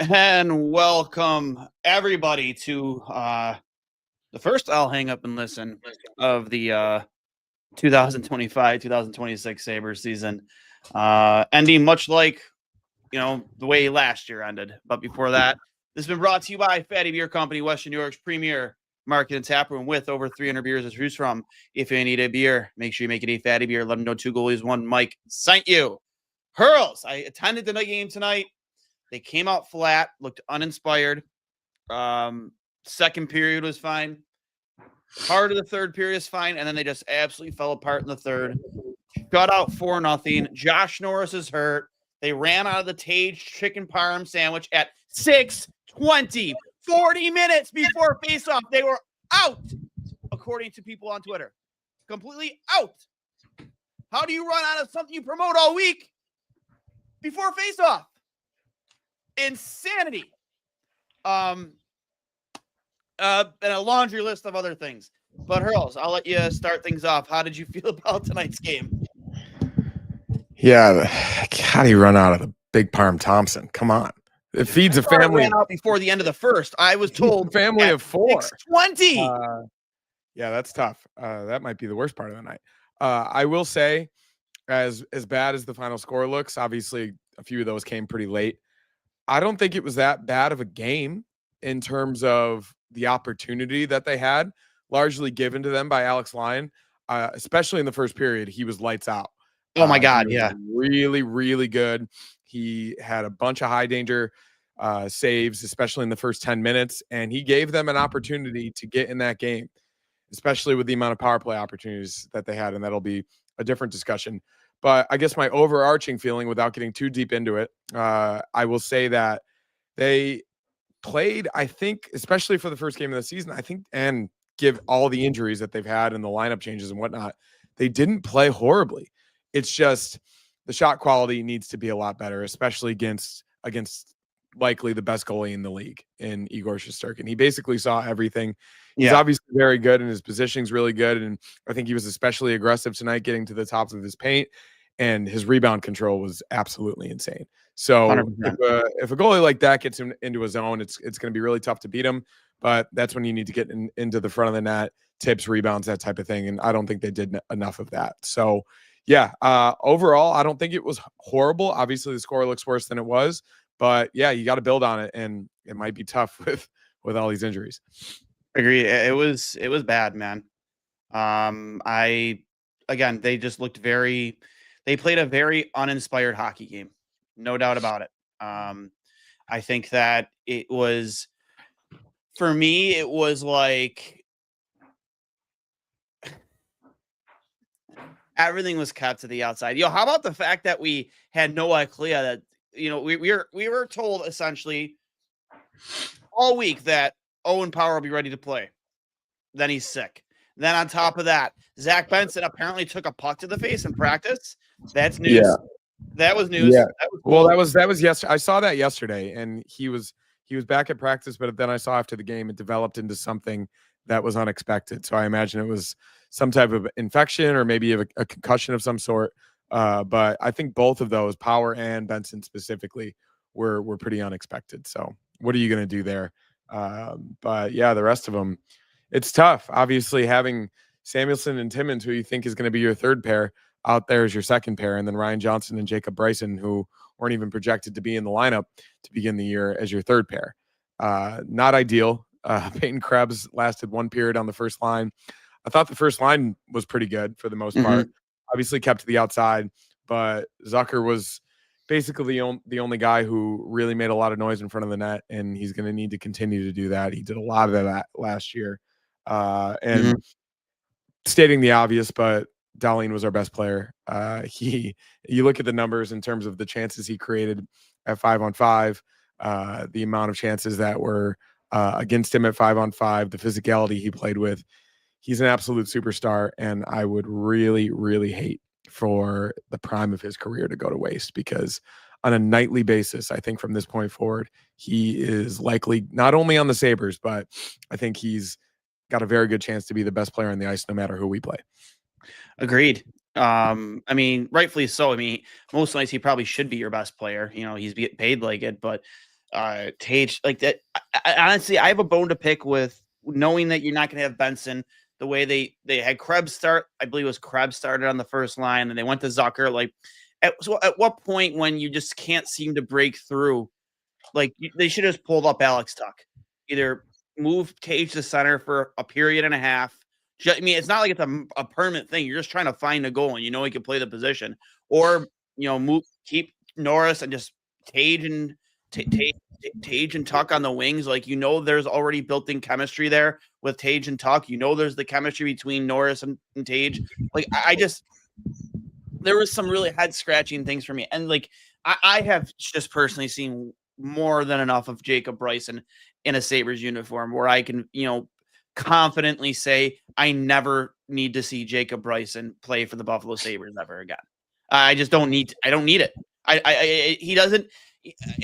And welcome everybody to the first I'll hang up and listen of the 2025-2026 Sabres season. Ending much like, the way last year ended. But before that, this has been brought to you by Fatty Beer Company, Western New York's premier market and tap room with over 300 beers to choose from. If you need a beer, make sure you make it a Fatty Beer. Let them know two goalies, one Mike sent you. Hurls, I attended the game tonight. They came out flat, looked uninspired. Second period was fine. Part of the third period is fine, and then they just absolutely fell apart in the third. Got out 4-0. Josh Norris is hurt. They ran out of the Tage chicken parm sandwich at 6:20, 40 minutes before faceoff. They were out, according to people on Twitter. Completely out. How do you run out of something you promote all week before faceoff? Insanity. And a laundry list of other things. But Hurls, I'll let you start things off. How did you feel about tonight's game? Yeah, how do you run out of the Big Parm Thompson? Come on. It feeds a family. Ran out before the end of the first. I was told family of 4. 20. Yeah, that's tough. That might be the worst part of the night. I will say, as bad as the final score looks, obviously a few of those came pretty late. I don't think it was that bad of a game in terms of the opportunity that they had, largely given to them by Alex Lyon, especially in the first period. He was lights out. Oh, my God, yeah. Really, really good. He had a bunch of high-danger saves, especially in the first 10 minutes, and he gave them an opportunity to get in that game, especially with the amount of power play opportunities that they had, and that'll be a different discussion. But I guess my overarching feeling, without getting too deep into it, I will say that they played, I think, especially for the first game of the season, I think, and give all the injuries that they've had and the lineup changes and whatnot, they didn't play horribly. It's just the shot quality needs to be a lot better, especially against likely the best goalie in the league in Igor Shesterkin. He basically saw everything. He's obviously very good, and his positioning's really good. And I think he was especially aggressive tonight, getting to the tops of his paint, and his rebound control was absolutely insane. So if a goalie like that gets him into a zone, it's going to be really tough to beat him. But that's when you need to get into the front of the net, tips, rebounds, that type of thing. And I don't think they did enough of that. So, yeah, overall, I don't think it was horrible. Obviously, the score looks worse than it was. But, yeah, you got to build on it, and it might be tough with all these injuries. Agreed. It was bad, man. They just looked they played a very uninspired hockey game. No doubt about it. I think that it was, for me, it was like everything was kept to the outside. How about the fact that we had no idea that, we were told essentially all week that Owen Power will be ready to play. Then he's sick. Then on top of that, Zach Benson apparently took a puck to the face in practice. That's news. Yeah. That was news. Yeah. That was cool. Well, that was yesterday. I saw that yesterday, and he was back at practice, but then I saw after the game it developed into something that was unexpected. So I imagine it was some type of infection or maybe a concussion of some sort. But I think both of those, Power and Benson specifically, were pretty unexpected. So what are you going to do there? But yeah, the rest of them, it's tough. Obviously, having Samuelson and Timmins, who you think is going to be your third pair, out there as your second pair, and then Ryan Johnson and Jacob Bryson, who weren't even projected to be in the lineup to begin the year, as your third pair. Not ideal. Peyton Krebs lasted one period on the first line. I thought the first line was pretty good for the most part. Obviously kept to the outside, but Zucker was basically the only guy who really made a lot of noise in front of the net, and he's going to need to continue to do that. He did a lot of that last year. Stating the obvious, but Dahlin was our best player. You look at the numbers in terms of the chances he created at 5-on-5, the amount of chances that were against him at 5-on-5, the physicality he played with. He's an absolute superstar, and I would really, really hate for the prime of his career to go to waste, because on a nightly basis, I think from this point forward, he is likely not only on the Sabres, but I think he's got a very good chance to be the best player on the ice no matter who we play. Agreed. I mean, rightfully so. I mean, most nights he probably should be your best player. He's getting paid like it, but Tage, like that. Honestly, I have a bone to pick with knowing that you're not going to have Benson. The way they had Krebs start, I believe it was Krebs started on the first line, and they went to Zucker. Like, at what point when you just can't seem to break through, like they should have just pulled up Alex Tuck, either move Tage to center for a period and a half. I mean, it's not like it's a permanent thing. You're just trying to find a goal, and you know he can play the position, or keep Norris and just Tage and Tage and Tuck on the wings. Like, there's already built-in chemistry there with Tage and Tuck. There's the chemistry between Norris and Tage. Like, there was some really head-scratching things for me. And, like, I have just personally seen more than enough of Jacob Bryson in a Sabres uniform where I can, confidently say I never need to see Jacob Bryson play for the Buffalo Sabres ever again. I just don't need I don't need it. He doesn't.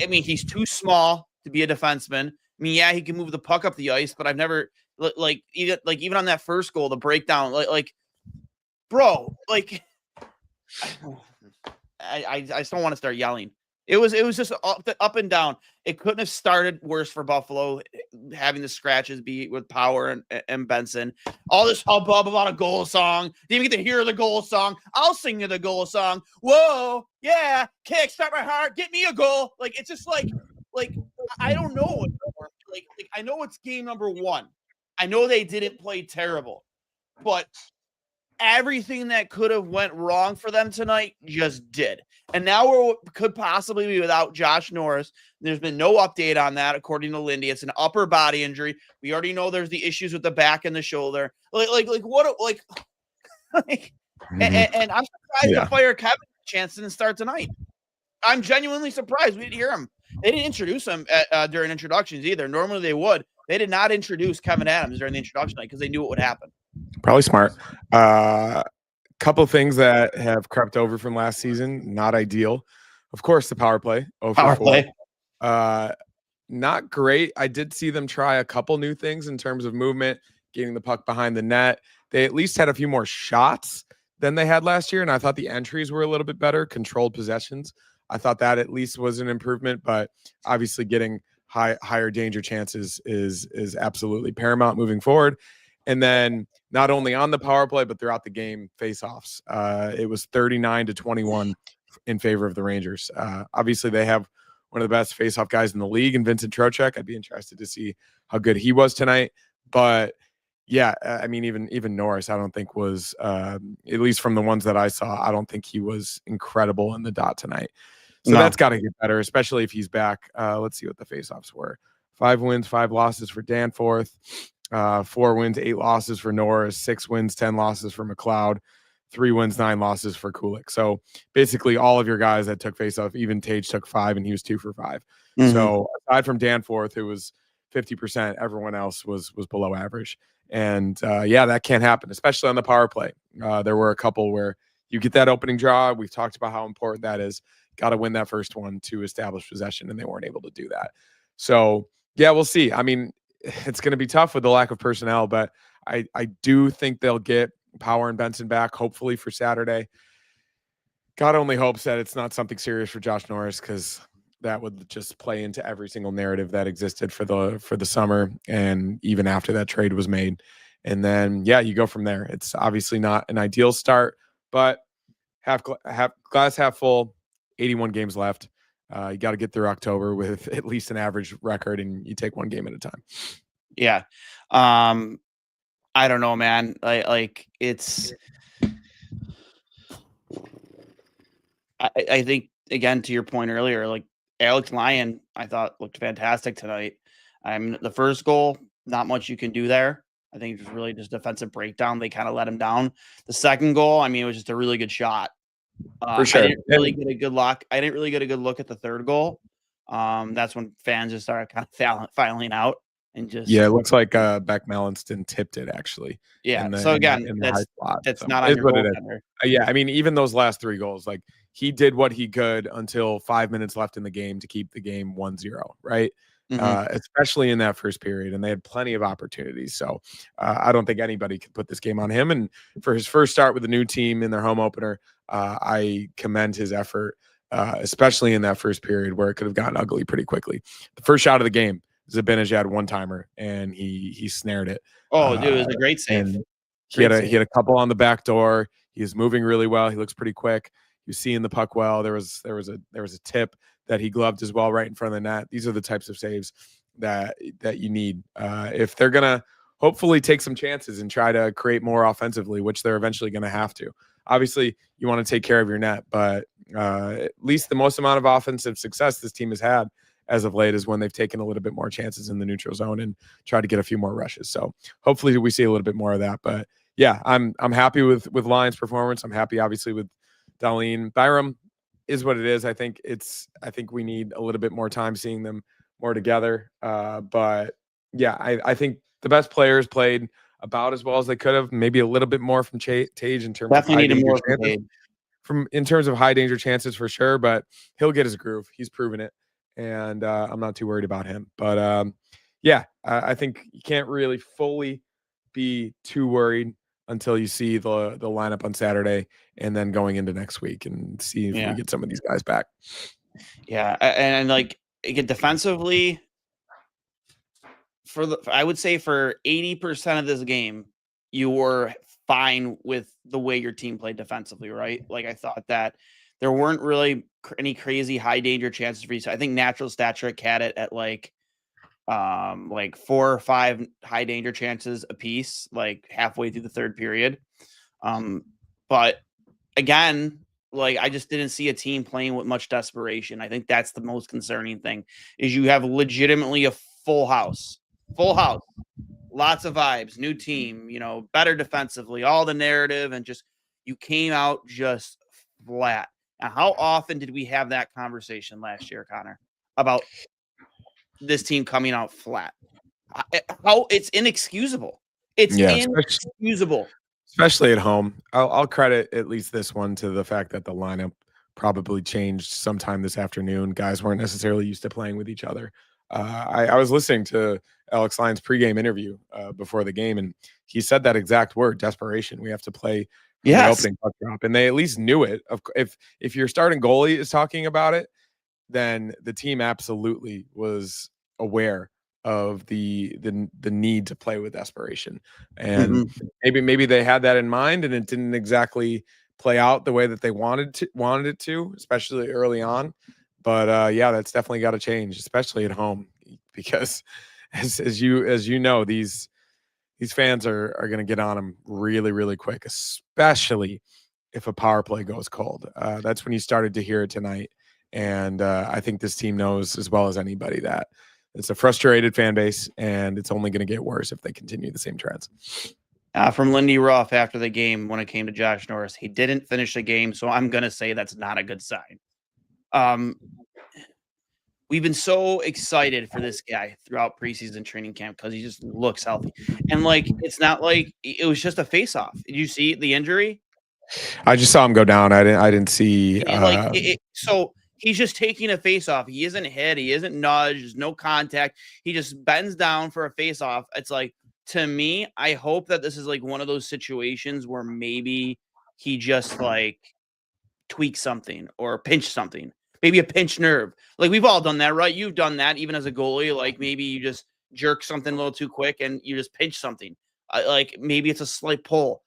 I mean, he's too small to be a defenseman. I mean, yeah, he can move the puck up the ice, but I've never even on that first goal, the breakdown, bro, I just don't want to start yelling. It was just up and down. It couldn't have started worse for Buffalo, having the scratches be with Power and Benson. All this hubbub about a goal song. Didn't even get to hear the goal song. I'll sing you the goal song. Whoa, yeah, kick, start my heart, get me a goal. Like, it's just like I don't know. Like I know it's game number 1. I know they didn't play terrible, but everything that could have went wrong for them tonight just did. And now we could possibly be without Josh Norris. There's been no update on that, according to Lindy. It's an upper body injury. We already know there's the issues with the back and the shoulder. And I'm surprised to fire Kevin Chance didn't start tonight. I'm genuinely surprised we didn't hear him. They didn't introduce him during introductions either. Normally they would. They did not introduce Kevin Adams during the introduction night because they knew what would happen. Probably smart. Couple things that have crept over from last season. Not ideal. Of course, the power play. Power play. Not great. I did see them try a couple new things in terms of movement, getting the puck behind the net. They at least had a few more shots than they had last year, and I thought the entries were a little bit better. Controlled possessions. I thought that at least was an improvement, but obviously getting higher danger chances is absolutely paramount moving forward. And then not only on the power play, but throughout the game, faceoffs. It was 39-21 in favor of the Rangers. Obviously, they have one of the best faceoff guys in the league, in Vincent Trocheck. I'd be interested to see how good he was tonight. But yeah, I mean, even Norris, I don't think was, at least from the ones that I saw, I don't think he was incredible in the dot tonight. So that's got to get better, especially if he's back. Let's see what the faceoffs were. 5 wins, 5 losses for Danforth. 4 wins, 8 losses for Norris, 6 wins, 10 losses for McLeod, 3 wins, 9 losses for Kulik. So basically all of your guys that took faceoff, even Tage took 5 and he was 2 for 5. Mm-hmm. So aside from Danforth, who was 50%, everyone else was below average. And that can't happen, especially on the power play. There were a couple where you get that opening draw. We've talked about how important that is. Got to win that first one to establish possession, and they weren't able to do that. So yeah, we'll see. I mean, it's going to be tough with the lack of personnel, but I do think they'll get Power and Benson back, hopefully for Saturday. God only hopes that it's not something serious for Josh Norris, because that would just play into every single narrative that existed for the summer and even after that trade was made. And then, you go from there. It's obviously not an ideal start, but glass half full, 81 games left. You got to get through October with at least an average record, and you take one game at a time. Yeah. I don't know, man. It's, I think, again, to your point earlier, like Alex Lyon, I thought looked fantastic tonight. The first goal, not much you can do there. I think it was really just defensive breakdown. They kind of let him down. The second goal, it was just a really good shot. For sure. I didn't really get a good look. I didn't really get a good look at the third goal. That's when fans just started kind of filing out and just. Yeah, it looks like Beck Mallinston tipped it, actually. Yeah. So again, that's not on your goaltender. Yeah, I mean, even those last 3 goals, like he did what he could until 5 minutes left in the game to keep the game 1-0, right? Mm-hmm. Especially in that first period, and they had plenty of opportunities. So I don't think anybody could put this game on him. And for his first start with a new team in their home opener, I commend his effort. especially in that first period where it could have gotten ugly pretty quickly. The first shot of the game, Zibanejad one-timer, and he snared it. Oh, dude, it was a great save. And he had a couple on the back door. He was moving really well. He looks pretty quick. He was seeing the puck well. There was a tip that he gloved as well right in front of the net. These are the types of saves that you need if they're gonna hopefully take some chances and try to create more offensively, which they're eventually going to have to. Obviously, you want to take care of your net, but at least the most amount of offensive success this team has had as of late is when they've taken a little bit more chances in the neutral zone and tried to get a few more rushes. So hopefully we see a little bit more of that. But yeah, I'm happy with Lions' performance. I'm happy, obviously, with Dahlin. Byram is what it is. I think we need a little bit more time seeing them more together. But yeah, I think the best players played about as well as they could have. Maybe a little bit more from Tage in terms of high danger chances. In terms of high danger chances for sure, but he'll get his groove. He's proven it, and I'm not too worried about him. But yeah, I think you can't really fully be too worried until you see the lineup on Saturday and then going into next week and see if we get some of these guys back. Yeah, and like again, defensively, I would say for 80% of this game, you were fine with the way your team played defensively, right? Like I thought that there weren't really any crazy high danger chances for you. So I think natural stat trick had it at like 4 or 5 high danger chances a piece, like halfway through the third period. But again, like I just didn't see a team playing with much desperation. I think that's the most concerning thing is you have legitimately a full house, lots of vibes, new team, better defensively, all the narrative, and just you came out just flat. Now, how often did we have that conversation last year, Connor, about this team coming out flat? How it's inexcusable. It's inexcusable. Especially at home. I'll credit at least this one to the fact that the lineup probably changed sometime this afternoon. Guys weren't necessarily used to playing with each other. I was listening to Alex Lyon's pregame interview before the game, and he said that exact word, desperation. We have to play the opening puck drop, and they at least knew it. If your starting goalie is talking about it, then the team absolutely was aware of the need to play with desperation, and maybe they had that in mind, and it didn't exactly play out the way that they wanted it to, especially early on. But yeah, that's definitely got to change, especially at home, because as you know, these fans are going to get on them really, really quick, especially if a power play goes cold. That's when you started to hear it tonight. And I think this team knows as well as anybody that it's a frustrated fan base, and it's only going to get worse if they continue the same trends. From Lindy Ruff after the game, when it came to Josh Norris, he didn't finish the game, so I'm going to say that's not a good sign. We've been so excited for this guy throughout preseason training camp because he just looks healthy. And, like, it's not like it was just a face-off. Did you see the injury? I just saw him go down. I didn't see. So he's just taking a face-off. He isn't hit. He isn't nudged. There's no contact. He just bends down for a face-off. It's like, to me, I hope that this is like one of those situations where maybe he just like tweaks something or pinch something. Maybe a pinched nerve. Like we've all done that, right? You've done that even as a goalie. Like maybe you just jerk something a little too quick and you just pinch something. Like maybe it's a slight pull.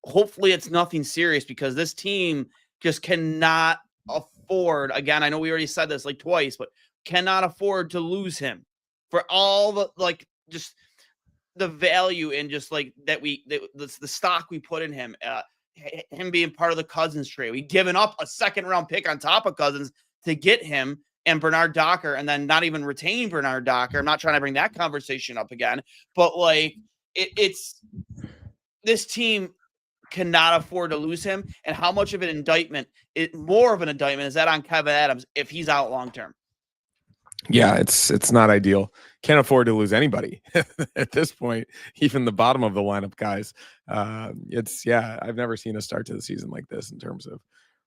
Hopefully it's nothing serious because this team just cannot afford. Again, I know we already said this like twice, but cannot afford to lose him for all the like just the value in just like that the stock we put in him. Him being part of the Cousins trade. We given up a second round pick on top of Cousins to get him and Bernard Docker, and then not even retain Bernard Docker. I'm not trying to bring that conversation up again, but like it's this team cannot afford to lose him. And how much of an indictment, more of an indictment, is that on Kevin Adams if he's out long term? Yeah, it's not ideal. Can't afford to lose anybody at this point, even the bottom of the lineup guys. I've never seen a start to the season like this in terms of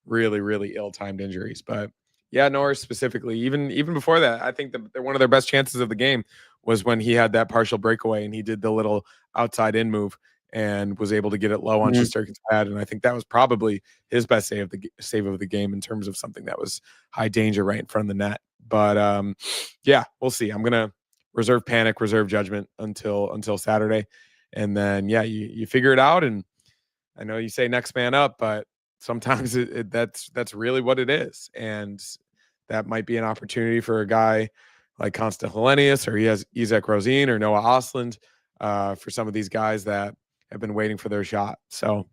really, really ill-timed injuries. But yeah, Norris specifically, even before that, I think one of their best chances of the game was when he had that partial breakaway and he did the little outside in move and was able to get it low on Shesterkin's pad. And I think that was probably his best save of the game in terms of something that was high danger right in front of the net. But yeah, we'll see. I'm gonna reserve panic, reserve judgment until Saturday, and then you figure it out. And I know you say next man up, but sometimes that's really what it is, and that might be an opportunity for a guy like Constant Hellenius, or he has Isaac Rosine or Noah Osland, for some of these guys that have been waiting for their shot. So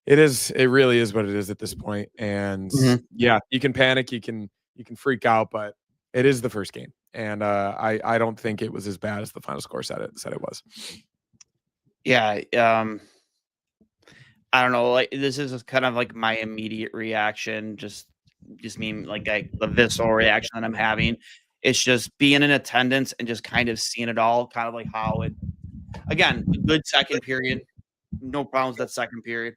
it really is what it is at this point. And yeah, you can panic, you can freak out, but it is the first game. And I don't think it was as bad as the final score said it was. Yeah. I don't know. Like, this is kind of like my immediate reaction. Just mean like the visceral reaction that I'm having. It's just being in attendance and just kind of seeing it all, kind of like how it, again, a good second period, no problems that second period.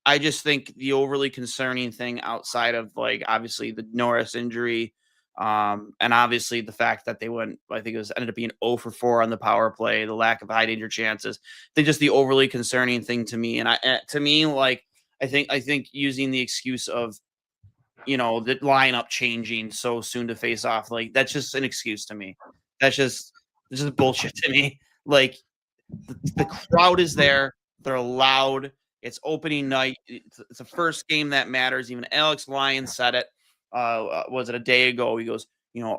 I just think the overly concerning thing outside of, like, obviously the Norris injury, and obviously the fact that they went, I think it was ended up being 0 for 4 on the power play, the lack of high danger chances. They just the overly concerning thing to me. And to me, like, I think using the excuse of, the lineup changing so soon to face off, like, that's just an excuse to me. This is bullshit to me. Like, the crowd is there, they're loud. It's opening night. It's the first game that matters. Even Alex Lyon said it. Was it a day ago? He goes,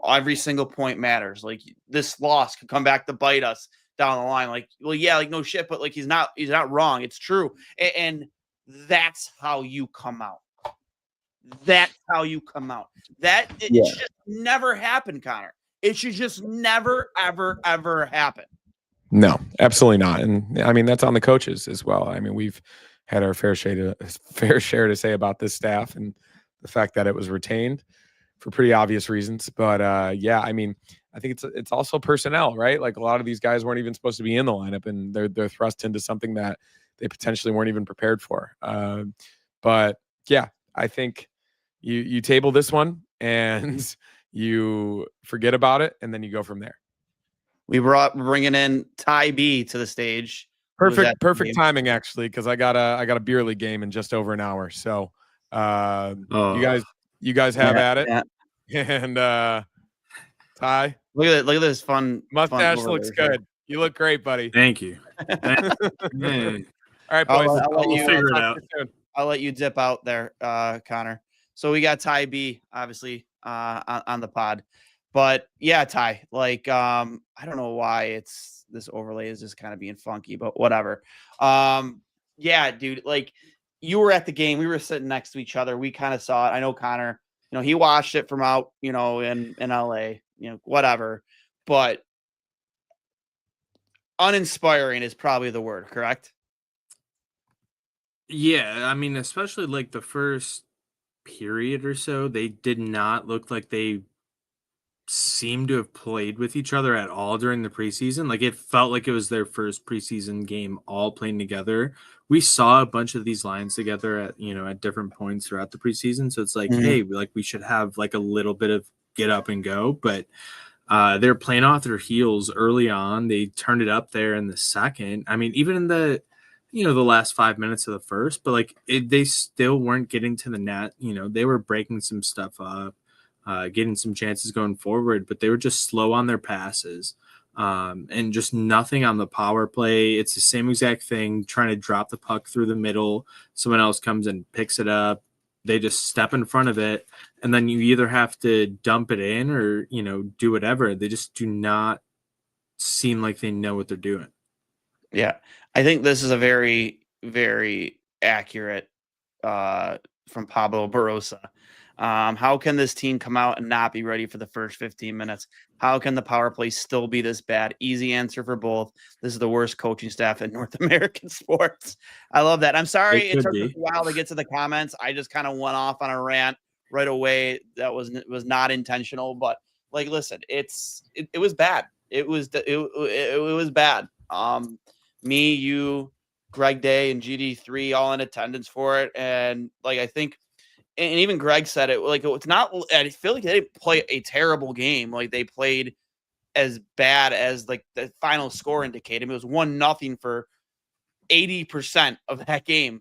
every single point matters. Like, this loss could come back to bite us down the line. Like, well, yeah, like, no shit, but like, he's not wrong. It's true. And that's how you come out. That's how you come out. It should never happen, Connor. It should just never, ever, ever happen. No, absolutely not. And I mean, that's on the coaches as well. I mean, we've had our fair share to say about this staff and the fact that it was retained for pretty obvious reasons. But yeah, I mean, I think it's also personnel, right? Like, a lot of these guys weren't even supposed to be in the lineup, and they're thrust into something that they potentially weren't even prepared for. But yeah, I think you table this one and you forget about it, and then you go from there. We're bringing in Ty B to the stage. Perfect timing, actually, because I got a beer league game in just over an hour. So you guys have at it. Yeah. And Ty, look at this fun mustache looks good. You look great, buddy. Thank you. All right, boys. I'll figure it out. I'll let you dip out there, Connor. So we got Ty B, obviously, on the pod. But yeah, Ty, like, I don't know why this overlay is just kind of being funky, but whatever. Yeah, dude, like, you were at the game. We were sitting next to each other. We kind of saw it. I know Connor, he watched it from out, in LA, whatever. But uninspiring is probably the word, correct? Yeah, I mean, especially like the first period or so, they did not look like they seemed to have played with each other at all during the preseason. Like, it felt like it was their first preseason game all playing together. We saw a bunch of these lines together at different points throughout the preseason. So it's like, hey, we should have like a little bit of get up and go. But they're playing off their heels early on. They turned it up there in the second. I mean, even in the last 5 minutes of the first, but like they still weren't getting to the net. They were breaking some stuff up, getting some chances going forward, but they were just slow on their passes, and just nothing on the power play. It's the same exact thing, trying to drop the puck through the middle. Someone else comes and picks it up. They just step in front of it, and then you either have to dump it in or, do whatever. They just do not seem like they know what they're doing. Yeah. I think this is a very, very accurate from Pablo Barossa. How can this team come out and not be ready for the first 15 minutes? How can the power play still be this bad? Easy answer for both. This is the worst coaching staff in North American sports. I love that. I'm sorry it took a while to get to the comments. I just kind of went off on a rant right away. That was not intentional, but like, listen, it was bad. It was bad. Me, you, Greg Day, and GD3 all in attendance for it, and like, I think. And even Greg said it, like, it's not, I feel like they didn't play a terrible game. Like, they played as bad as like the final score indicated. It was 1-0 for 80% of that game.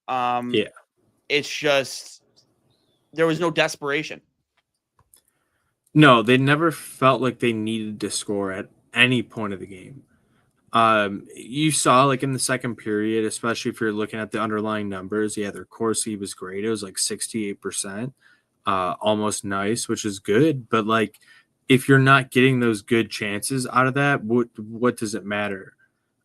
Yeah. It's just there was no desperation. No, they never felt like they needed to score at any point of the game. You saw like in the second period, especially if you're looking at the underlying numbers, yeah, their Corsi was great. It was like 68%, almost nice, which is good. But like, if you're not getting those good chances out of that, what does it matter?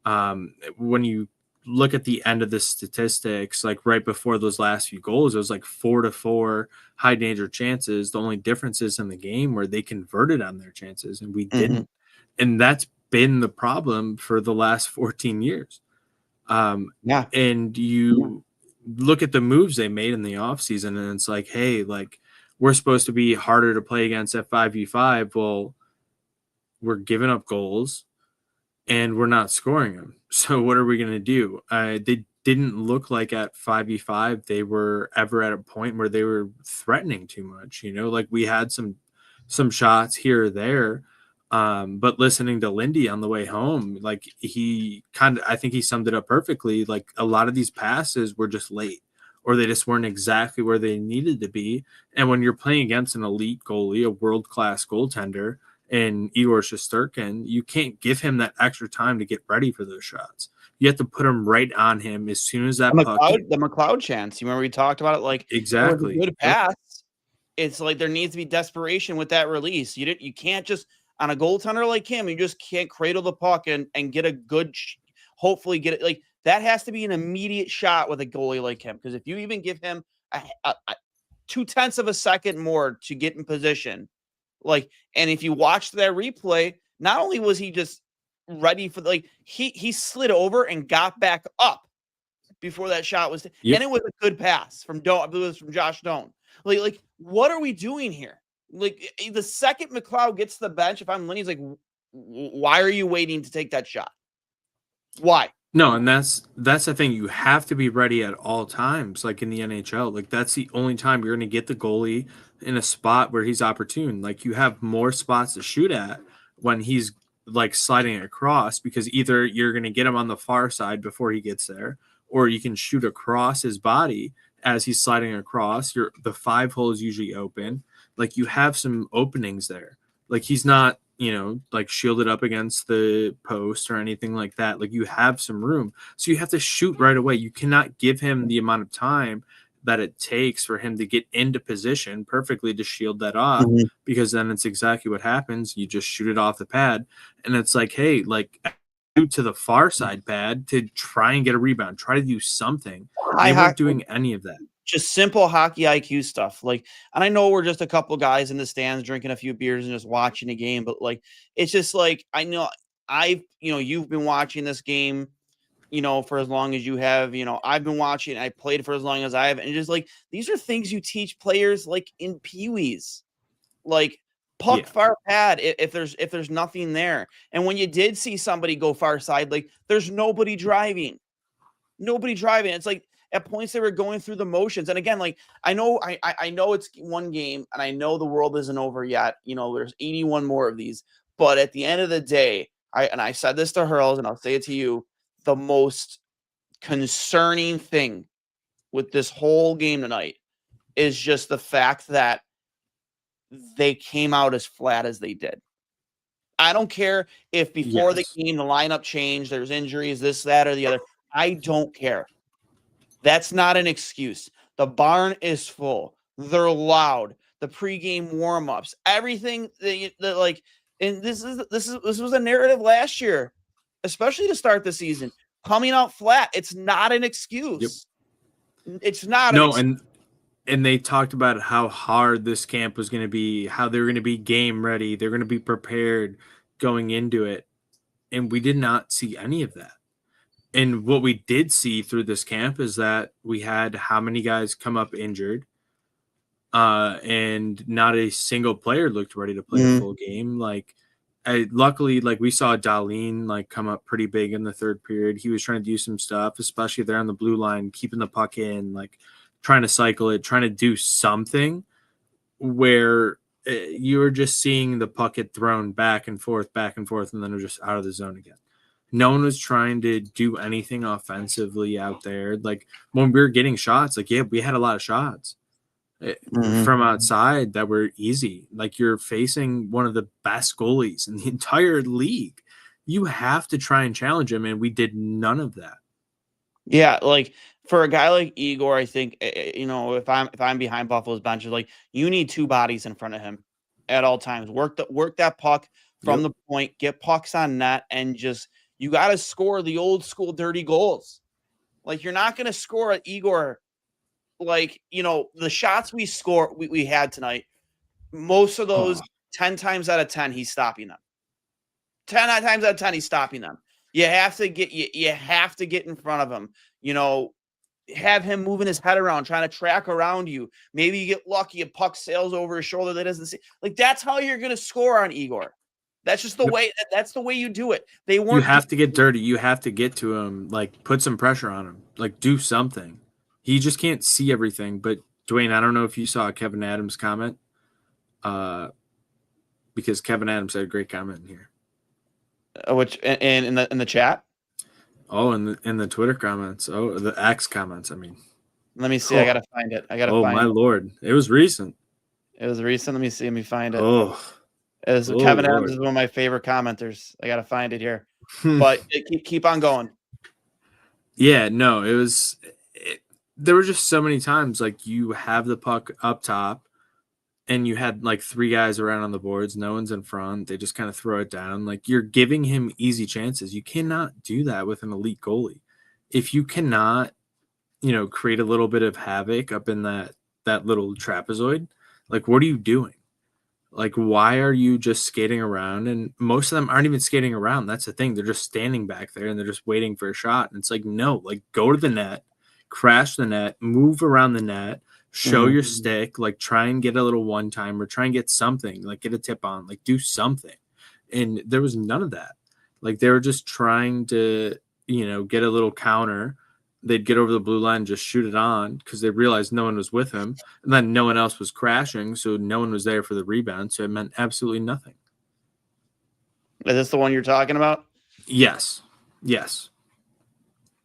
When you look at the end of the statistics, like right before those last few goals, it was like 4-4 high danger chances. The only difference is in the game where they converted on their chances and we didn't. And that's been the problem for the last 14 years. Yeah. And you look at the moves they made in the offseason, and it's like, hey, like we're supposed to be harder to play against at 5v5. Well, we're giving up goals and we're not scoring them. So what are we going to do? They didn't look like at 5v5 they were ever at a point where they were threatening too much. You know, like we had some shots here or there. But listening to Lindy on the way home, like I think he summed it up perfectly. Like a lot of these passes were just late or they just weren't exactly where they needed to be. And when you're playing against an elite goalie, a world-class goaltender, and Igor Shesterkin, you can't give him that extra time to get ready for those shots. You have to put him right on him as soon as that puck. The McLeod chance. You remember we talked about it? Like exactly, it was a good pass. It's like there needs to be desperation with that release. You can't just on a goaltender like him. You just can't cradle the puck and get a good. Hopefully, get it like that has to be an immediate shot with a goalie like him. Because if you even give him a 0.2 of a second more to get in position. Like, and if you watch that replay, not only was he just ready for he slid over and got back up before that shot was, and it was a good pass from Doan. I believe it was from Josh Doan. Like, what are we doing here? Like, the second McLeod gets to the bench, if I'm Lenny, he's like, why are you waiting to take that shot? Why? No, and that's the thing. You have to be ready at all times, like in the NHL. Like that's the only time you're going to get the goalie in a spot where he's opportune. Like you have more spots to shoot at when he's like sliding across, because either you're going to get him on the far side before he gets there, or you can shoot across his body as he's sliding across. The 5 hole is usually open. Like you have some openings there. Like he's not, like shielded up against the post or anything like that. Like you have some room. So you have to shoot right away. You cannot give him the amount of time that it takes for him to get into position perfectly to shield that off, because then it's exactly what happens. You just shoot it off the pad. And it's like, hey, like to the far side pad to try and get a rebound, try to do something. They weren't doing any of that. Just simple hockey IQ stuff. Like, and I know we're just a couple guys in the stands drinking a few beers and just watching a game, but like, it's just like, I know you've been watching this game, for as long as you have, I've been watching, I played for as long as I have. And just like, these are things you teach players like in peewees, like puck far pad. If there's nothing there. And when you did see somebody go far side, like there's nobody driving. It's like, at points they were going through the motions. And again, like I know it's one game and I know the world isn't over yet. There's 81 more of these. But at the end of the day, I said this to Hurls and I'll say it to you, the most concerning thing with this whole game tonight is just the fact that they came out as flat as they did. I don't care if before the game the lineup changed, there's injuries, this, that, or the other. I don't care. That's not an excuse. The barn is full. They're loud. The pregame warm-ups, everything that like, and this was a narrative last year, especially to start the season. Coming out flat, it's not an excuse. It's not. And they talked about how hard this camp was going to be, how they were going to be game ready, they're going to be prepared going into it, and we did not see any of that. And what we did see through this camp is that we had how many guys come up injured, and not a single player looked ready to play a full game. Like, luckily, like we saw Dahlin like come up pretty big in the third period. He was trying to do some stuff, especially there on the blue line, keeping the puck in, like trying to cycle it, trying to do something where you were just seeing the puck get thrown back and forth, and then it was just out of the zone again. No one was trying to do anything offensively out there. Like when we were getting shots, like, yeah, we had a lot of shots from outside that were easy. Like you're facing one of the best goalies in the entire league. You have to try and challenge him, and we did none of that. Yeah, like for a guy like Igor, I think if I'm behind Buffalo's bench, like you need two bodies in front of him at all times. Work that puck from the point, get pucks on net, and just you got to score the old school dirty goals. Like you're not going to score at Igor. Like the shots we had tonight, most of those 10 times out of 10 he's stopping them. 10 times out of 10 he's stopping them. You have to get in front of him. Have him moving his head around, trying to track around you. Maybe you get lucky, a puck sails over his shoulder that doesn't see. Like that's how you're going to score on Igor. That's just the way. That's the way you do it. You have to get dirty. You have to get to him. Like put some pressure on him. Like do something. He just can't see everything. But Duane, I don't know if you saw Kevin Adams' comment, because Kevin Adams had a great comment in here. Which in the chat? Oh, in the Twitter comments. Oh, the X comments. I mean, let me see. I gotta find it. Oh my lord! It was recent. It was recent. Let me see. Let me find it. Lord. Kevin Adams is one of my favorite commenters. I gotta find it here. But keep on going. Yeah, no, there were just so many times like you have the puck up top and you had like three guys around on the boards, no one's in front, they just kind of throw it down. Like you're giving him easy chances. You cannot do that with an elite goalie. If you cannot, create a little bit of havoc up in that little trapezoid, like what are you doing? Like why are you just skating around? And most of them aren't even skating around. That's the thing. They're just standing back there and they're just waiting for a shot. And it's like, no, like go to the net, crash the net, move around the net, show your stick, like try and get a little one time or try and get something, like get a tip on, like do something. And there was none of that. Like they were just trying to, get a little counter. They'd get over the blue line, just shoot it on because they realized no one was with him. And then no one else was crashing. So no one was there for the rebound. So it meant absolutely nothing. Is this the one you're talking about? Yes.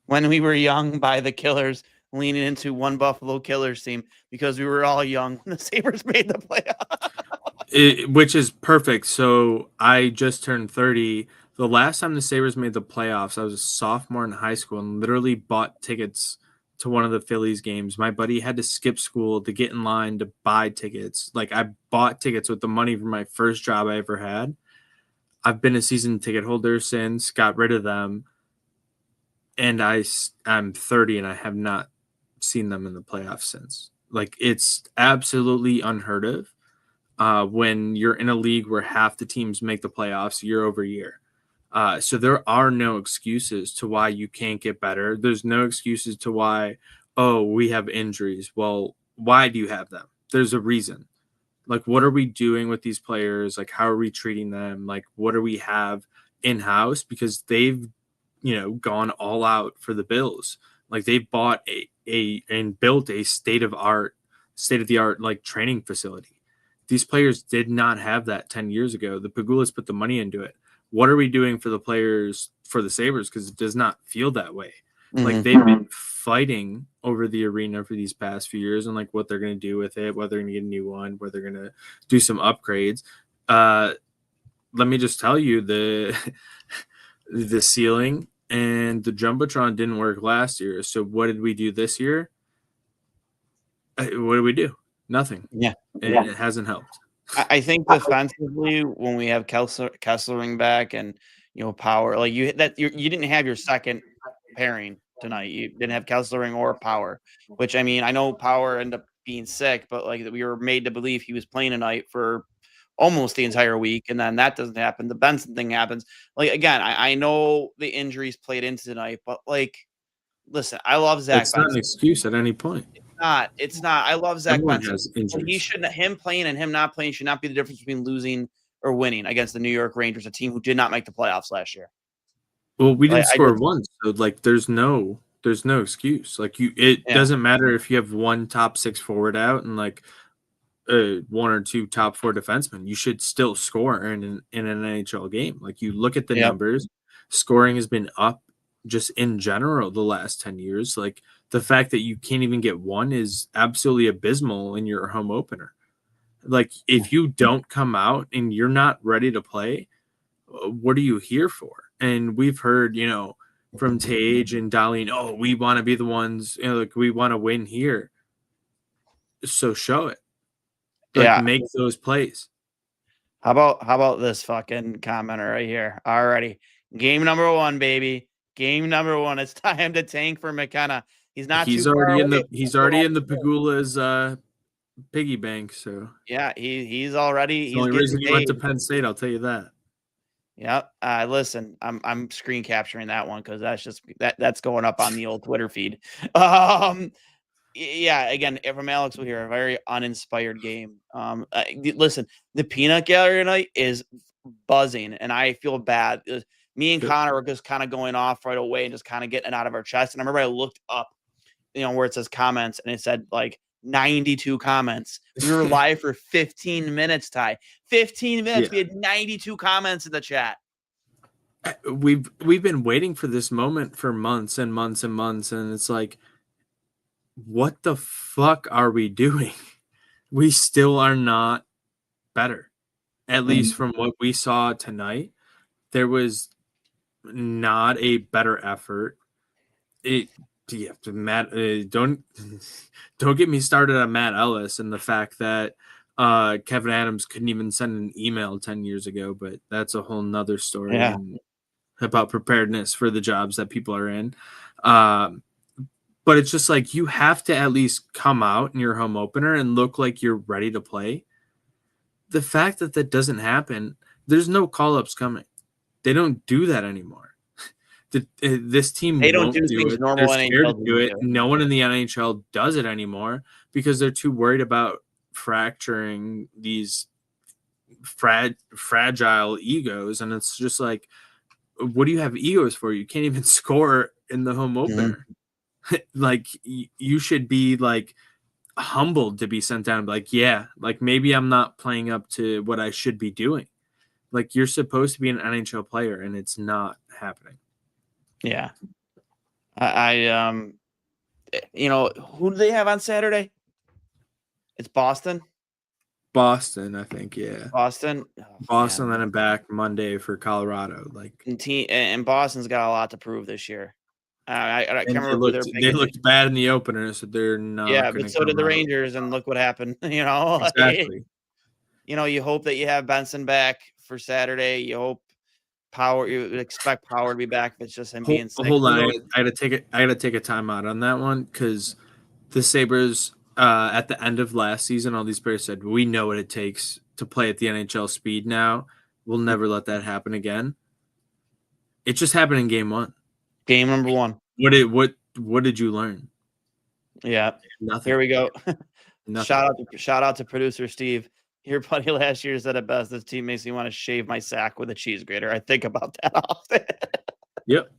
When we were young by the Killers, leaning into one Buffalo Killers team because we were all young when the Sabres made the playoff. Which is perfect. So I just turned 30. The last time the Sabres made the playoffs, I was a sophomore in high school and literally bought tickets to one of the Phillies games. My buddy had to skip school to get in line to buy tickets. Like I bought tickets with the money from my first job I ever had. I've been a season ticket holder since, got rid of them. And I'm 30 and I have not seen them in the playoffs since. Like it's absolutely unheard of when you're in a league where half the teams make the playoffs year over year. So there are no excuses to why you can't get better. There's no excuses to why, we have injuries. Well, why do you have them? There's a reason. Like, what are we doing with these players? Like, how are we treating them? Like, what do we have in-house? Because they've, gone all out for the Bills. Like, they've bought and built a state-of-the-art, like, training facility. These players did not have that 10 years ago. The Pagulas put the money into it. What are we doing for the players for the Sabres? Because it does not feel that way. Like they've been fighting over the arena for these past few years and like what they're going to do with it, whether they're going to get a new one, whether they're going to do some upgrades. Let me just tell you the ceiling and the Jumbotron didn't work last year. So what did we do this year? What did we do? Nothing. Yeah. And it hasn't helped. I think defensively, when we have Kesselring back and Power, like you didn't have your second pairing tonight. You didn't have Kesselring or Power, which I mean, I know Power ended up being sick, but like we were made to believe he was playing tonight for almost the entire week, and then that doesn't happen. The Benson thing happens. Like again, I know the injuries played into tonight, but like, listen, I love Zach. It's not an excuse at any point. It's not. I love Zach Everyone Benson. has injuries. Him playing and him not playing should not be the difference between losing or winning against the New York Rangers, a team who did not make the playoffs last year. Well, we didn't score once, so like there's no excuse. Like it doesn't matter if you have one top six forward out and like one or two top 4 defensemen, you should still score in an NHL game. Like, you look at the Yep. numbers, scoring has been up just in general the last 10 years. Like, the fact that you can't even get one is absolutely abysmal in your home opener. Like, if you don't come out and you're not ready to play, what are you here for? And we've heard, from Tage and Darlene, oh, we want to be the ones, like, we want to win here. So show it. Like, Yeah. make those plays. How about this fucking commenter right here? Alrighty. Game number 1, baby. Game number 1. It's time to tank for McKenna. He's not He's too far already away. he's already in the Pagula's piggy bank. So yeah, he's already the only getting reason he went to paid. Penn State, I'll tell you that. Yep. Listen, I'm screen capturing that one because that's going up on the old Twitter feed. Yeah, again, from Alex will hear a very uninspired game. Listen, the peanut gallery tonight is buzzing, and I feel bad. Me and Connor were just kind of going off right away and just kind of getting it out of our chest. And I remember I looked up, where it says comments, and it said like 92 comments. We were live for 15 minutes, Ty. 15 minutes. Yeah. We had 92 comments in the chat. We've been waiting for this moment for months and months and months, and it's like, what the fuck are we doing? We still are not better. At least from what we saw tonight, there was not a better effort. Matt, don't get me started on Matt Ellis and the fact that Kevin Adams couldn't even send an email 10 years ago, but that's a whole nother story about preparedness for the jobs that people are in. But it's just like, you have to at least come out in your home opener and look like you're ready to play. The fact that that doesn't happen, there's no call-ups coming. They don't do that anymore. This team won't do things normal. They're scared to do it. No one in the NHL does it anymore because they're too worried about fracturing these fragile egos. And it's just like, what do you have egos for? You can't even score in the home opener. Mm-hmm. Like, you should be like humbled to be sent down. Like, yeah, like maybe I'm not playing up to what I should be doing. Like, you're supposed to be an NHL player, and it's not happening. Yeah. I who do they have on Saturday? It's Boston. Boston, I think, yeah. Boston. Boston, then back Monday for Colorado. Like, and Boston's got a lot to prove this year. I can't remember. They looked bad in the opener, so they're not. Yeah, but so did the Rangers, and look what happened. Exactly. You hope that you have Benson back for Saturday. You hope Power. You would expect Power to be back. If it's just him being sick. Hold on, I got to take a timeout on that one because the Sabres at the end of last season, all these players said, "We know what it takes to play at the NHL speed now. We'll never let that happen again." It just happened in game 1. Game number 1. What did you learn? Yeah. Nothing. Here we go. Shout out to producer Steve. Your buddy last year said it best. This team makes me want to shave my sack with a cheese grater. I think about that often. Yep.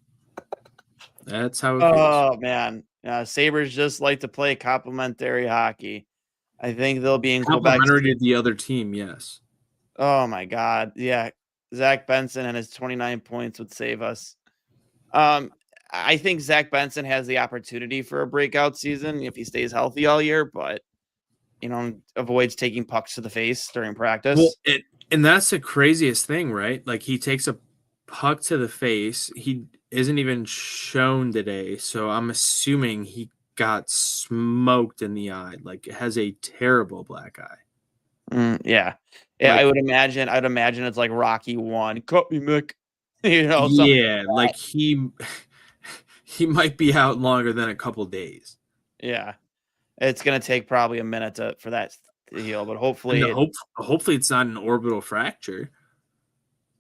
That's how it feels. Oh man. Sabres just like to play complimentary hockey. I think they'll be in complimentary to the other team, yes. Oh my God. Yeah. Zach Benson and his 29 points would save us. I think Zach Benson has the opportunity for a breakout season if he stays healthy all year, but avoids taking pucks to the face during practice. Well, and that's the craziest thing, right? Like, he takes a puck to the face. He isn't even shown today, so I'm assuming he got smoked in the eye. Like, it has a terrible black eye. Yeah. Like, I would imagine it's like Rocky 1. Cut me, Mick. Yeah, like he might be out longer than a couple days. Yeah, it's gonna take probably a minute for that to heal, but hopefully, hopefully it's not an orbital fracture.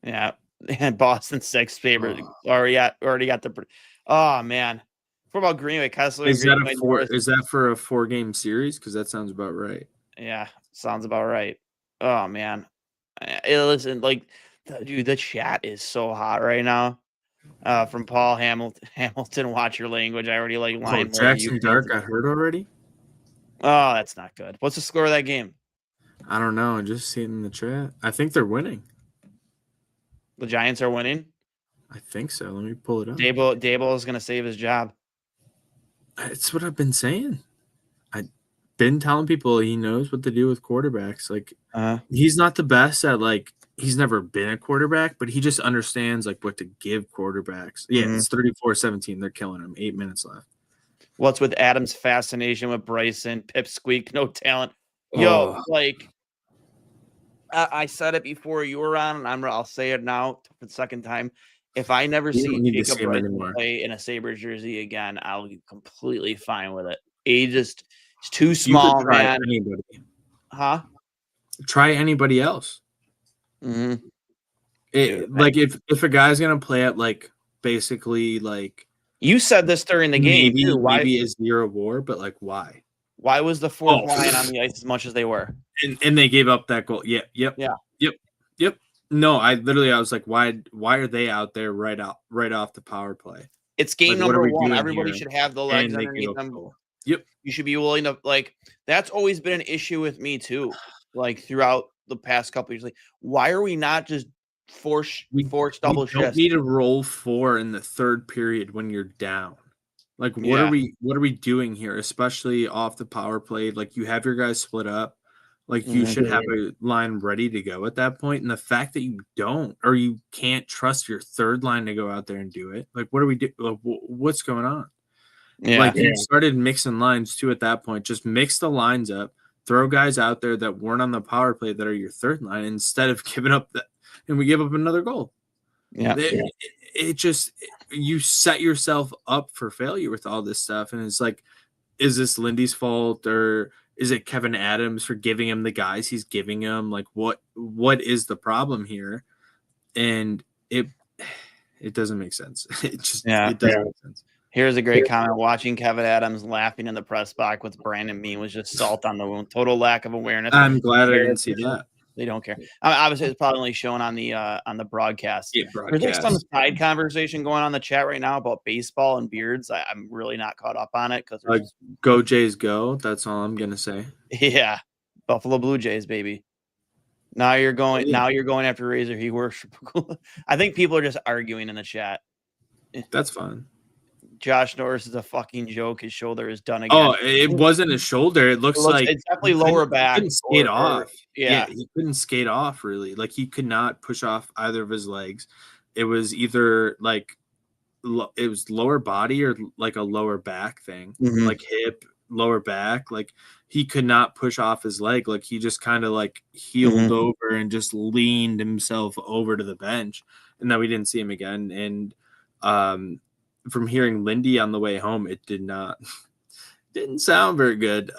Yeah, and Boston's 6th favorite already got the. Oh man, what about Greenway? Kessler is that for a 4-game series? Because that sounds about right. Yeah, sounds about right. Oh man, listen, like. Dude, the chat is so hot right now. From Paul Hamilton, watch your language. I already line. Jackson Dark got hurt already? Oh, that's not good. What's the score of that game? I don't know. I just see it in the chat. I think they're winning. The Giants are winning. I think so. Let me pull it up. Dable is going to save his job. It's what I've been saying. I've been telling people he knows what to do with quarterbacks. Like, he's not the best at, like, he's never been a quarterback, but he just understands, like, what to give quarterbacks. Yeah, It's 34-17. They're killing him. 8 minutes left. What's with Adam's fascination with Bryson? Pipsqueak, no talent. Yo, like, I said it before you were on, and I'll say it now for the second time. If I never see Jacob Bryson play in a Sabres jersey again, I'll be completely fine with it. He's too small, man. Anybody. Huh? Try anybody else. Mm-hmm. Like, if a guy's gonna play at, like, basically, like, you said this during the game too. Maybe is 0 war, but, like, why? Why was the fourth line on the ice as much as they were? And they gave up that goal. Yep. No, I was like, why are they out there right off the power play? It's game number 1. Everybody should have the legs underneath them. Yep. You should be willing to, like, that's always been an issue with me too. Like, throughout the past couple of years, like, why are we not just force double shifts? We don't need to roll 4 in the third period when you're down. Like, what are we doing here? Especially off the power play. Like, you have your guys split up. Like, you should have a line ready to go at that point. And the fact that you don't, or you can't trust your third line to go out there and do it. Like, what do we do? Like, what's going on? Yeah. Like, you started mixing lines too at that point. Just mix the lines up. Throw guys out there that weren't on the power play that are your third line instead of giving up that. And we give up another goal. Yeah. It just, you set yourself up for failure with all this stuff. And it's like, is this Lindy's fault, or is it Kevin Adams for giving him the guys he's giving him? Like, what is the problem here? And it doesn't make sense. It doesn't make sense. Here's a great comment. Watching Kevin Adams laughing in the press box with Brandon Bean was just salt on the wound. Total lack of awareness. I'm glad I didn't see that. They don't care. Obviously, it's probably only shown on the broadcast. There's like some side conversation going on in the chat right now about baseball and beards. I'm really not caught up on it because go Jays go. That's all I'm gonna say. Yeah, Buffalo Blue Jays, baby. Now you're going. Now you're going after Razor. He works. I think people are just arguing in the chat. That's fine. Josh Norris is a fucking joke. His shoulder is done again. Oh, it wasn't a shoulder. It looks like it's definitely lower back. He couldn't skate off. Yeah, he couldn't skate off really. Like, he could not push off either of his legs. It was either like it was lower body or like a lower back thing, like hip, lower back. Like, he could not push off his leg. Like, he just kind of like heeled over and just leaned himself over to the bench, and then we didn't see him again. And from hearing Lindy on the way home, it didn't sound very good.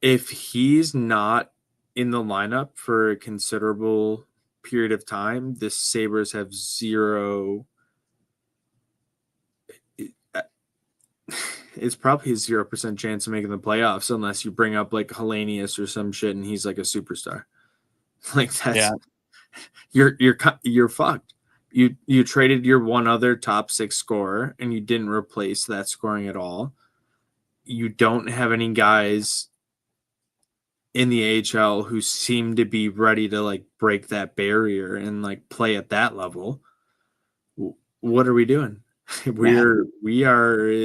If he's not in the lineup for a considerable period of time, the Sabres have zero. It's probably a 0% chance of making the playoffs unless you bring up like Hellenius or some shit and he's like a superstar. Like, that's you're fucked. You traded your one other top 6 scorer and you didn't replace that scoring at all. You don't have any guys in the AHL who seem to be ready to like break that barrier and like play at that level. What are we doing? We are.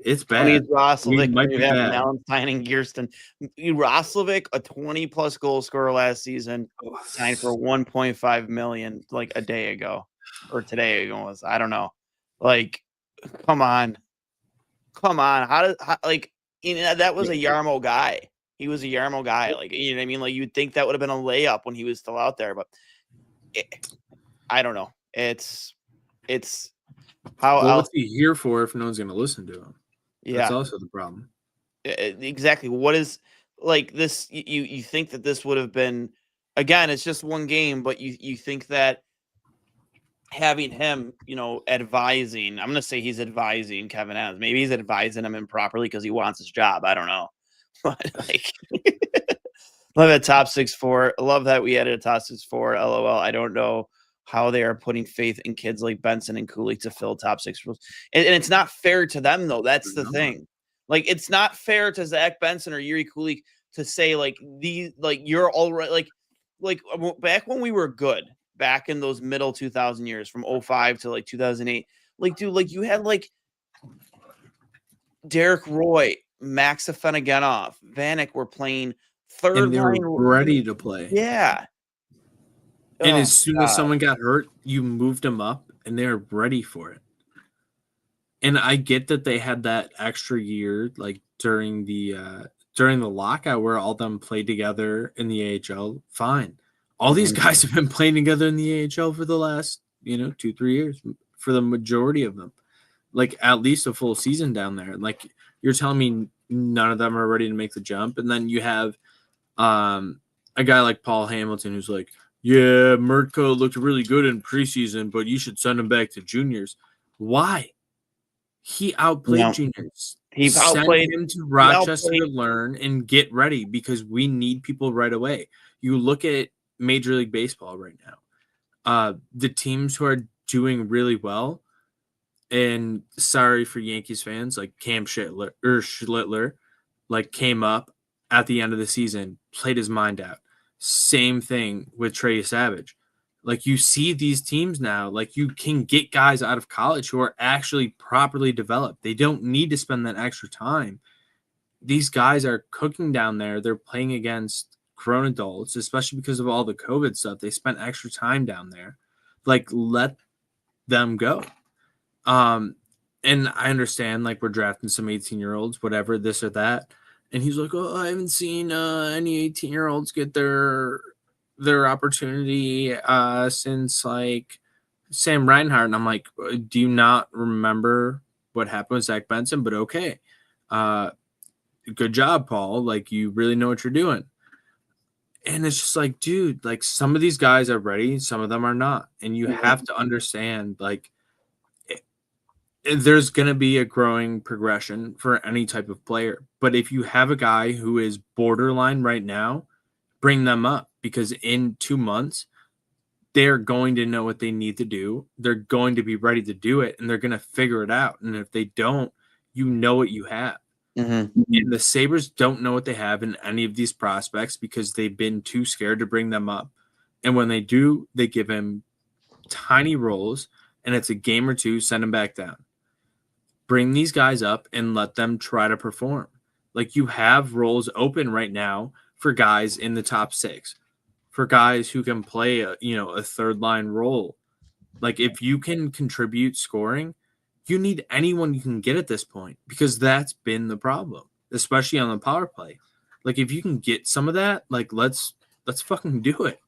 It's bad. Roslovic, you have Valentine and Gearston. Roslovic, a 20-plus goal scorer last season, signed for $1.5 million like a day ago, or today it was. I don't know. Like, come on. How like, you know, that was a Yarmo guy. He was a Yarmo guy. Like, you know what I mean? Like, you'd think that would have been a layup when he was still out there, but I don't know. It's how. What's he here for if no one's going to listen to him? Yeah, that's also the problem. Exactly. What is like this? You think that this would have been, again, it's just one game, but you think that having him, you know, advising, I'm going to say he's advising Kevin Adams. Maybe he's advising him improperly because he wants his job. I don't know. But like, love that top 6-4. Love that we added a top 6-4. LOL. I don't know how they are putting faith in kids like Benson and Cooley to fill top 6 roles. And it's not fair to them, though. That's the thing. Like, it's not fair to Zach Benson or Yuri Kulik to say like you're all right. Like back when we were good, back in those middle 2000 years from 05 to like 2008, like, dude, like you had like Derek Roy, Max Afinogenov, Vanek were playing third And they were line. ready to play. Yeah. And Oh, as soon as someone got hurt, you moved them up and they're ready for it. And I get that they had that extra year, like during the lockout where all them played together in the AHL. Fine. All these guys have been playing together in the AHL for the last, 2-3 years for the majority of them. Like at least a full season down there. Like you're telling me none of them are ready to make the jump. And then you have a guy like Paul Hamilton who's like, yeah, Murtko looked really good in preseason, but you should send him back to juniors. Why? He outplayed juniors. He outplayed him to Rochester to learn and get ready because we need people right away. You look at Major League Baseball right now. The teams who are doing really well, and sorry for Yankees fans, like Cam Schlittler, like came up at the end of the season, played his mind out. Same thing with Trey Savage. Like you see these teams now, like you can get guys out of college who are actually properly developed. They don't need to spend that extra time. These guys are cooking down there. They're playing against grown adults, especially because of all the COVID stuff. They spent extra time down there. Like let them go. And I understand like we're drafting some 18-year-olds, whatever, this or that. And he's like, oh, I haven't seen any 18-year-olds get their opportunity since like Sam Reinhart. And I'm like, do you not remember what happened with Zach Benson? But okay. Good job, Paul. Like you really know what you're doing. And it's just like, dude, like some of these guys are ready. Some of them are not. And you have to understand like there's going to be a growing progression for any type of player. But if you have a guy who is borderline right now, bring them up because in 2 months, they're going to know what they need to do. They're going to be ready to do it, and they're going to figure it out. And if they don't, you know what you have. And the Sabres don't know what they have in any of these prospects because they've been too scared to bring them up. And when they do, they give him tiny roles, and it's a game or two, send them back down. Bring these guys up and let them try to perform. Like you have roles open right now for guys in the top 6, for guys who can play a third line role. Like if you can contribute scoring, you need anyone you can get at this point because that's been the problem, especially on the power play. Like if you can get some of that, like let's fucking do it.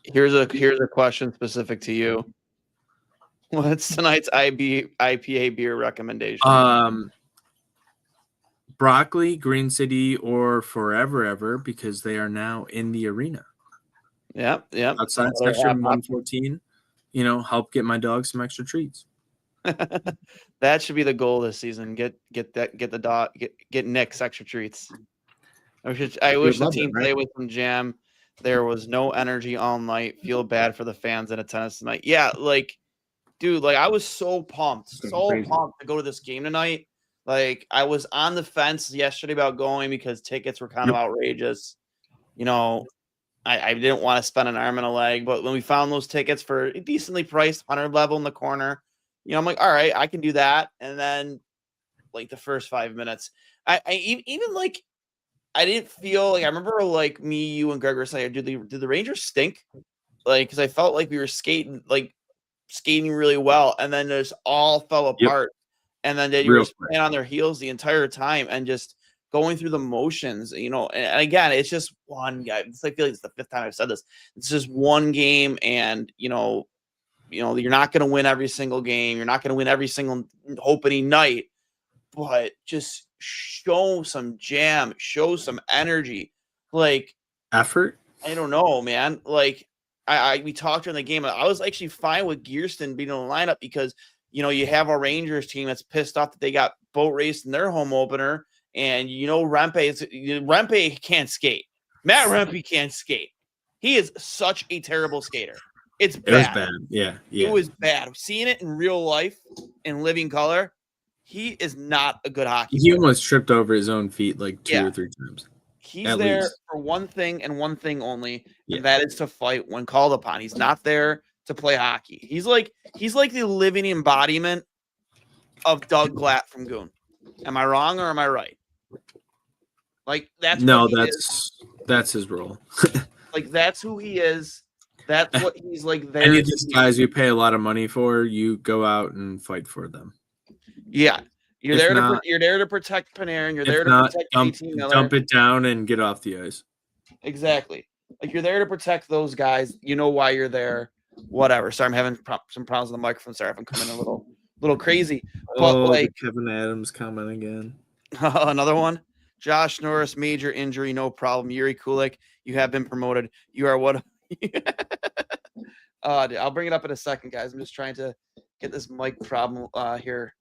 Here's a question specific to you. What's tonight's IPA beer recommendation? Broccoli, Green City, or Forever Ever because they are now in the arena. Yep. Outside section 114, help get my dog some extra treats. That should be the goal this season. Get Nick's extra treats. I wish the team play with some jam. There was no energy all night. Feel bad for the fans in attendance tonight. Yeah, like, dude, like I was so pumped to go to this game tonight. Like I was on the fence yesterday about going because tickets were kind of outrageous. I didn't want to spend an arm and a leg, but when we found those tickets for a decently priced 100 level in the corner, I'm like, all right, I can do that. And then like the first 5 minutes, I even like, I didn't feel like, I remember like me, you and Greg were saying, did the Rangers stink? Like, cause I felt like we were skating really well. And then just all fell apart. And then they were playing on their heels the entire time and just going through the motions, and again, it's just one guy. I feel like it's the 5th time I've said this. It's just one game, and you're not going to win every single game. You're not going to win every single opening night, but just show some jam, show some energy, like effort. I don't know, man. Like we talked during the game. I was actually fine with Gearston being in the lineup because you have a Rangers team that's pissed off that they got boat raced in their home opener. And Rempe can't skate. Matt Rempe can't skate. He is such a terrible skater. It was bad. Yeah. It was bad. Seeing it in real life, in living color, he is not a good hockey He player. almost tripped over his own feet like 2 Yeah. or 3 times. He's At there least. for one thing and one thing only, Yeah. and that is to fight when called upon. He's not there to play hockey. He's like the living embodiment of Doug Glatt from Goon. Am I wrong or am I right? Like that's No, what he is. that's his role. Like that's who he is. That's what he's like there. Any of these guys you pay a lot of money for, you go out and fight for them. Yeah. You're If there not- to protect Panarin. You're If there to not, protect dump, JT Miller. dump it down and get off the ice. Exactly. Like you're there to protect those guys. You know why you're there. Whatever. Sorry, I'm having some problems with the microphone. Sorry if I'm coming in a little crazy. But like the Kevin Adams comment again. another one. Josh Norris, major injury, no problem. Yuri Kulik, you have been promoted. You are what? I'll bring it up in a second, guys. I'm just trying to get this mic problem here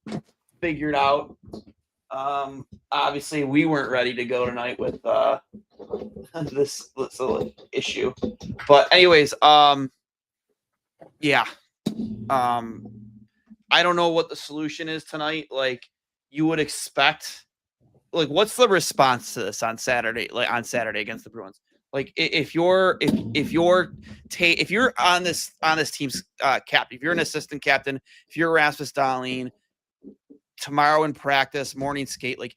figured out. Obviously, we weren't ready to go tonight with this issue, but anyways, yeah, I don't know what the solution is tonight. Like you would expect, like what's the response to this on Saturday? Like on Saturday against the Bruins. Like if you're on this team's captain, if you're an assistant captain, if you're Rasmus Dahlin, tomorrow in practice, morning skate, like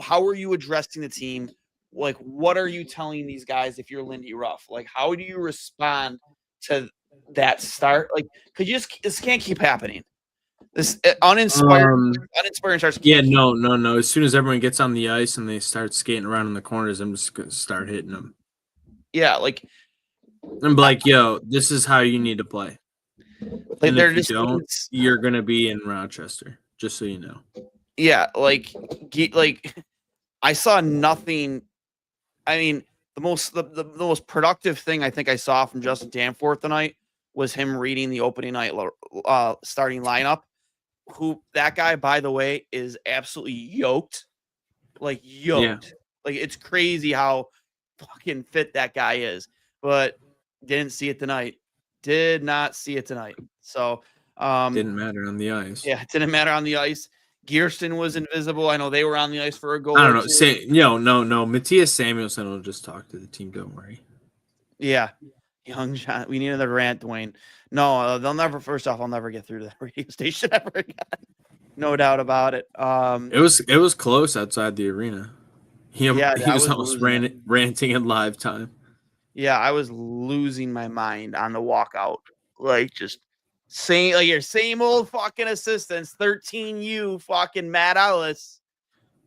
how are you addressing the team? Like what are you telling these guys if you're Lindy Ruff? Like how do you respond to that start? Like could you just this can't keep happening. This uninspired starts. Yeah, no. As soon as everyone gets on the ice and they start skating around in the corners, I'm just gonna start hitting them. Yeah, like I'm like, yo, this is how you need to play. Like And they're if you just don't, you're gonna be in Rochester. Just so you know. Yeah, like I saw nothing. I mean, the most productive thing I think I saw from Justin Danforth tonight was him reading the opening night starting lineup. Who that guy, by the way, is absolutely yoked. Like yoked. Yeah. Like it's crazy how fucking fit that guy is. But didn't see it tonight. Did not see it tonight. So didn't matter on the ice. Yeah, it didn't matter on the ice. Gearston was invisible. I know they were on the ice for a goal. I don't know. No. Matthias Samuelson will just talk to the team. Don't worry. Yeah. Young John. We need another rant, Duane. No, they'll never. First off, I'll never get through to that radio station ever again. No doubt about it. It was close outside the arena. He was almost ranting in live time. Yeah, I was losing my mind on the walkout. Like just saying like your same old fucking assistants, 13U fucking Matt Ellis.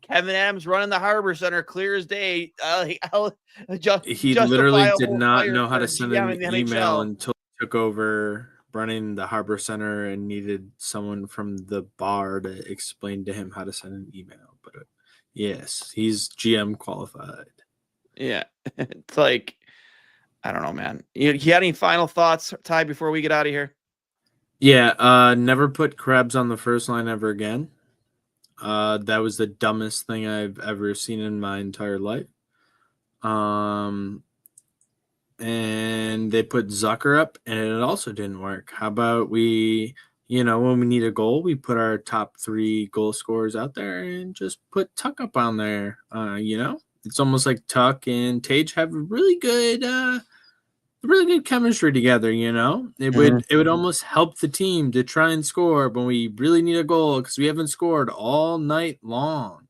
Kevin Adams running the Harbor Center clear as day. He literally did not know how to send an email until he took over running the Harbor Center and needed someone from the bar to explain to him how to send an email. But yes, he's GM qualified. Yeah, it's like I don't know, man. You had any final thoughts, Ty, before we get out of here? Yeah, never put Krebs on the first line ever again. That was the dumbest thing I've ever seen in my entire life. And they put Zucker up, and it also didn't work. How about when we need a goal, we put our top 3 goal scorers out there and just put Tuck up on there. It's almost like Tuck and Tage have really good chemistry together. It would almost help the team to try and score when we really need a goal because we haven't scored all night long.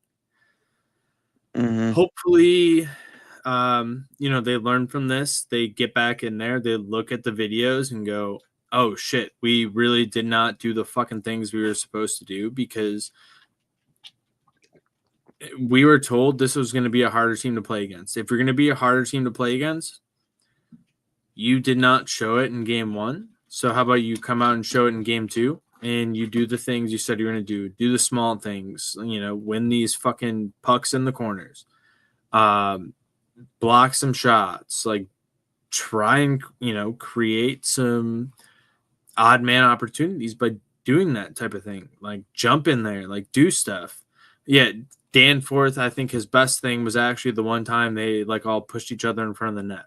Hopefully, they learn from this. They get back in there. They look at the videos and go, "Oh shit, we really did not do the fucking things we were supposed to do because we were told this was going to be a harder team to play against. If you're going to be a harder team to play against, you did not show it in game 1. So how about you come out and show it in game 2 and you do the things you said you're going to do the small things, win these fucking pucks in the corners, block some shots, like try and, create some odd man opportunities by doing that type of thing, like jump in there, like do stuff." Yeah. Danforth, I think his best thing was actually the one time they like all pushed each other in front of the net.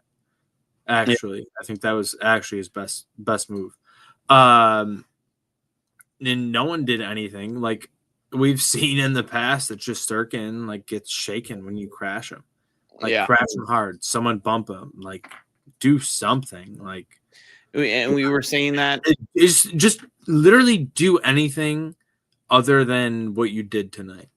Actually, yeah. I think that was actually his best move. And no one did anything. Like we've seen in the past that Shesterkin like gets shaken when you crash him. Like crash him hard. Someone bump him. Like do something. Like And we were saying that is just literally do anything other than what you did tonight.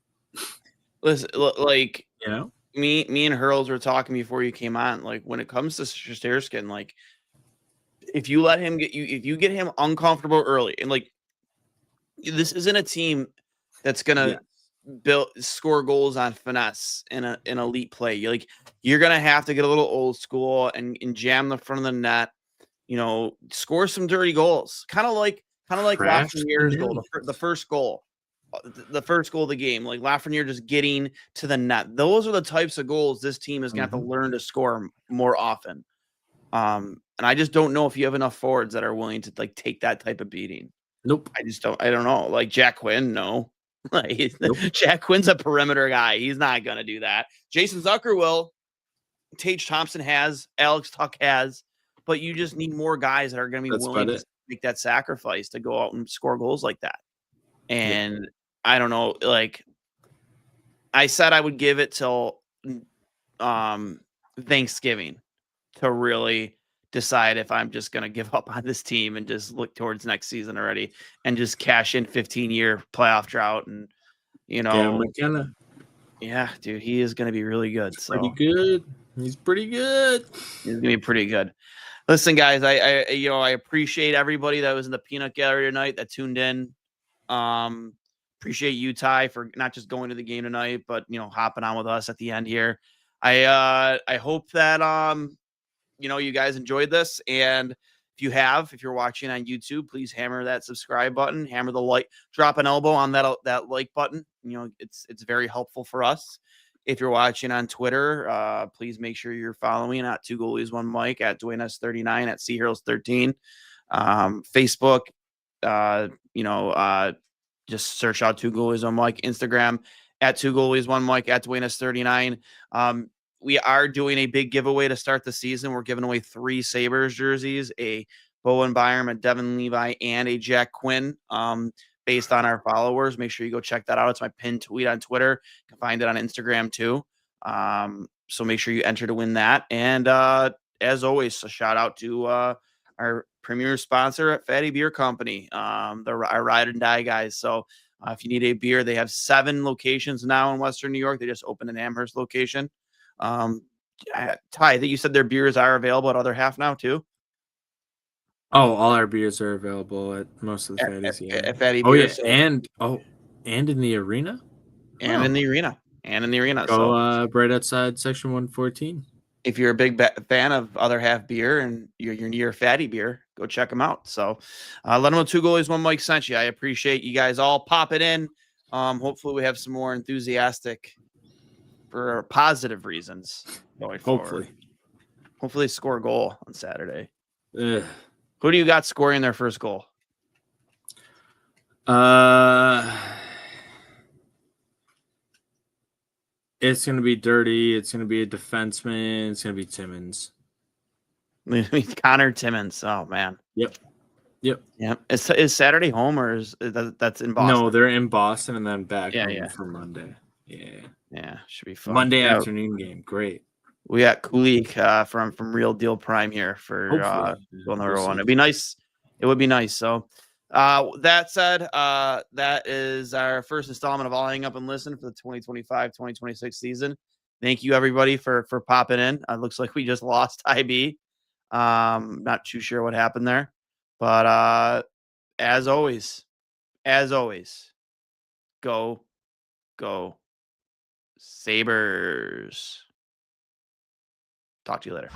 Listen, like You know, me and Hurls were talking before you came on. Like when it comes to Shesterkin, like if you let him if you get him uncomfortable early, and like this isn't a team that's gonna score goals on finesse in an elite play. You're gonna have to get a little old school and jam the front of the net. You know, score some dirty goals, kind of like Lafreniere's goal, the first goal. The first goal of the game, like Lafreniere just getting to the net. Those are the types of goals this team is going to have to learn to score more often. And I just don't know if you have enough forwards that are willing to like take that type of beating. Nope. I don't know. Like Jack Quinn, no. Like Jack Quinn's a perimeter guy. He's not going to do that. Jason Zucker will. Tage Thompson has. Alex Tuck has. But you just need more guys that are going to be willing to make that sacrifice to go out and score goals like that. And I don't know, like I said, I would give it till Thanksgiving to really decide if I'm just going to give up on this team and just look towards next season already and just cash in 15-year playoff drought. And, you know, yeah, dude, he is going to be really good. Pretty good. He's pretty good. He's going to be pretty good. Listen, guys, I appreciate everybody that was in the peanut gallery tonight that tuned in. Appreciate you, Ty, for not just going to the game tonight, but hopping on with us at the end here. I hope that you guys enjoyed this, and if you're watching on YouTube, please hammer that subscribe button, hammer the like, drop an elbow on that like button. It's very helpful for us. If you're watching on Twitter, please make sure you're following at 2 Goalies 1 Mike, at Duane S39, at CHurls13. Facebook, just search out 2 Goalies 1 Mike. Instagram at 2 Goalies 1 Mike, at Duane S39. We are doing a big giveaway to start the season. We're giving away 3 Sabres jerseys, a Bowen Byram, a Devin Levi, and a Jack Quinn. Based on our followers. Make sure you go check that out. It's my pinned tweet on Twitter. You can find it on Instagram too. So make sure you enter to win that. And as always, a shout out to our premier sponsor at Fatty Beer Company, our Ride and Die guys. So if you need a beer, they have 7 locations now in Western New York. They just opened an Amherst location. Ty, I think you said their beers are available at other half now too. Oh, all our beers are available at most of the Fatties. At Fatty Beer. And in the arena? In the arena. Go right outside section 114. If you're a big fan of Other Half Beer and you're near Fatty Beer, go check them out. So let them know 2 Goalies 1 Mike sent you. I appreciate you guys all popping in. Hopefully we have some more enthusiastic for positive reasons going forward. Hopefully score a goal on Saturday. Who do you got scoring their first goal? It's going to be dirty. It's going to be a defenseman. It's going to be Timmins. Connor Timmins. Oh, man. Yep. Is Saturday home or is that's in Boston? No, they're in Boston and then back home for Monday. Yeah, should be fun. Monday afternoon game. Great. We got Kulik from Real Deal Prime here for goal number 1. It'd be nice. It would be nice. So that said, that is our first installment of All Hang Up and Listen for the 2025-2026 season. Thank you everybody for popping in. It looks like we just lost IB. Not too sure what happened there, but as always, go Sabres. Talk to you later.